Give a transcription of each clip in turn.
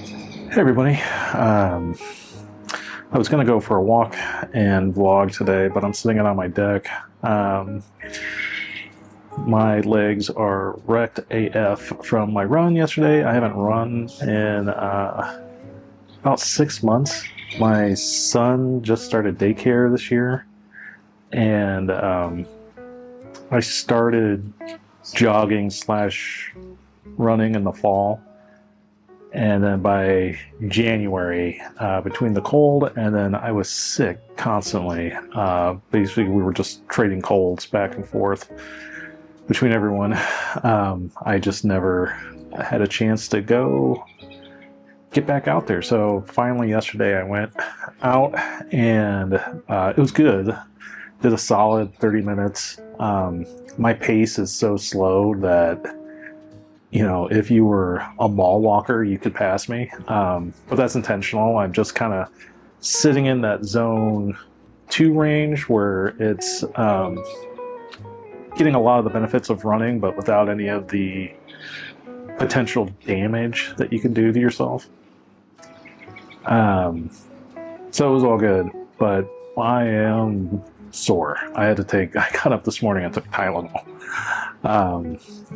Hey everybody. I was going to go for a walk and vlog today, but I'm sitting on my deck. My legs are wrecked AF from my run yesterday. I haven't run in about 6 months. My son just started daycare this year, and I started jogging slash running in the fall. And then by January, between the cold and then I was sick constantly, basically we were just trading colds back and forth between everyone. I just never had a chance to go get back out there. So finally yesterday I went out and it was good. Did a solid 30 minutes. My pace is so slow that, you know, if you were a mall walker, you could pass me. But that's intentional. I'm just kind of sitting in that zone 2 range where it's getting a lot of the benefits of running, but without any of the potential damage that you can do to yourself. So it was all good, but I am sore. I got up this morning and took Tylenol.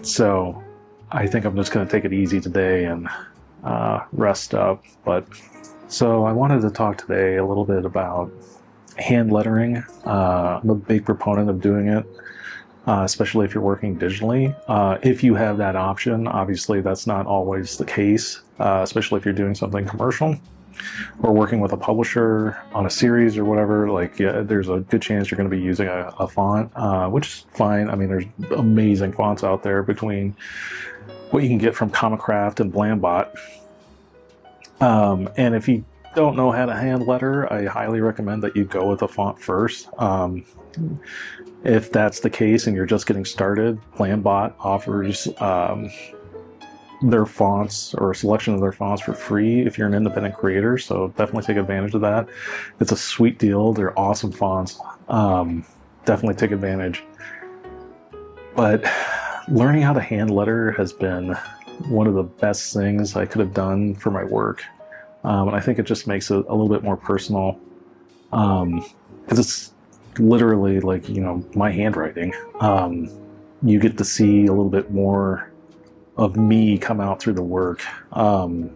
So I think I'm just going to take it easy today and rest up. So I wanted to talk today a little bit about hand lettering. I'm a big proponent of doing it, especially if you're working digitally. If you have that option, obviously that's not always the case, especially if you're doing something commercial or working with a publisher on a series or whatever. Like, yeah, there's a good chance you're going to be using a font, which is fine. I mean, there's amazing fonts out there between what you can get from Comicraft and Blambot. And if you don't know how to hand letter, I highly recommend that you go with a font first. If that's the case and you're just getting started, Blambot offers their fonts or a selection of their fonts for free if you're an independent creator, so definitely take advantage of that. It's a sweet deal. They're awesome fonts. Definitely take advantage. But learning how to hand letter has been one of the best things I could have done for my work. And I think it just makes it a little bit more personal. Because it's literally like, you know, my handwriting. You get to see a little bit more of me come out through the work. And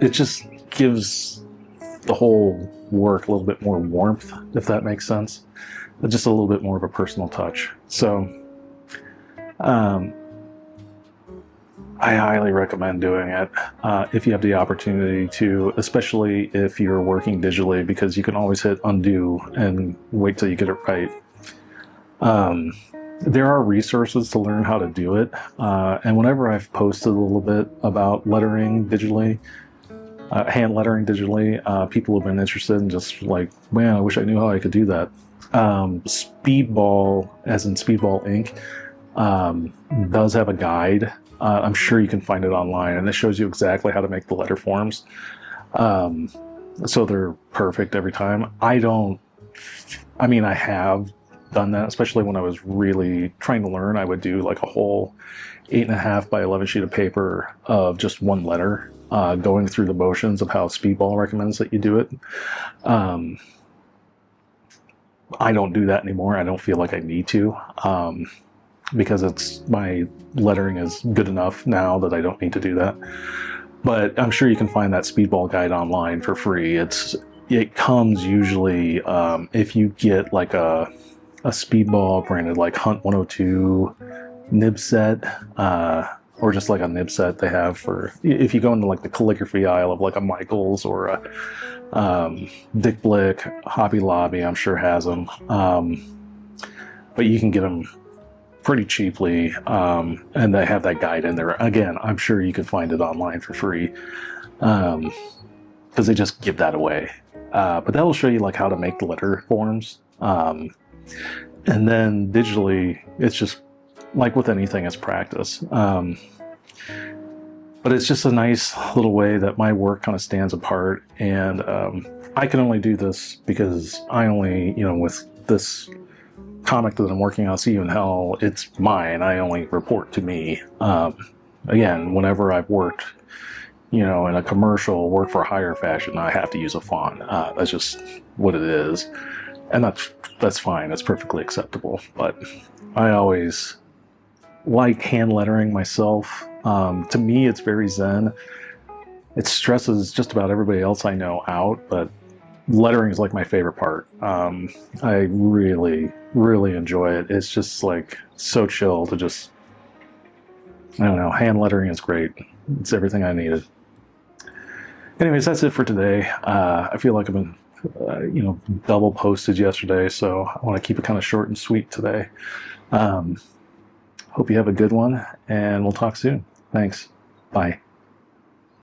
it just gives the whole work a little bit more warmth, if that makes sense. Just a little bit more of a personal touch. So I highly recommend doing it if you have the opportunity to, especially if you're working digitally, because you can always hit undo and wait till you get it right. There are resources to learn how to do it, and whenever I've posted a little bit about lettering digitally, hand lettering digitally, people have been interested and just like, man, I wish I knew how I could do that. Speedball, as in Speedball Ink, does have a guide. I'm sure you can find it online, and it shows you exactly how to make the letter forms. So they're perfect every time. I have done that, especially when I was really trying to learn. I would do like a whole 8.5 by 11 sheet of paper of just one letter, going through the motions of how Speedball recommends that you do it. I don't do that anymore. I don't feel like I need to, because my lettering is good enough now that I don't need to do that. But I'm sure you can find that Speedball guide online for free. It comes usually, if you get like a Speedball branded like Hunt 102 nib set, or just like a nib set they have for, if you go into like the calligraphy aisle of like a Michaels or a Dick Blick, Hobby Lobby, I'm sure has them. But you can get them pretty cheaply, and they have that guide in there. Again, I'm sure you can find it online for free, because they just give that away. But that'll show you like how to make the letter forms. And then digitally, it's just like with anything, it's practice. But it's just a nice little way that my work kind of stands apart. And I can only do this because I only, with this comic that I'm working on, See You in Hell, it's mine. I only report to me. again, whenever I've worked, in a commercial, work for hire fashion, I have to use a font. That's just what it is. And that's fine. That's perfectly acceptable. But I always like hand lettering myself. To me, it's very zen. It stresses just about everybody else I know out, but lettering is like my favorite part. I really, really enjoy it. It's just like so chill to just, I don't know, hand lettering is great. It's everything I needed. Anyways, that's it for today. I feel like I've been, double posted yesterday, so I want to keep it kind of short and sweet today. Hope you have a good one, and we'll talk soon. Thanks. Bye.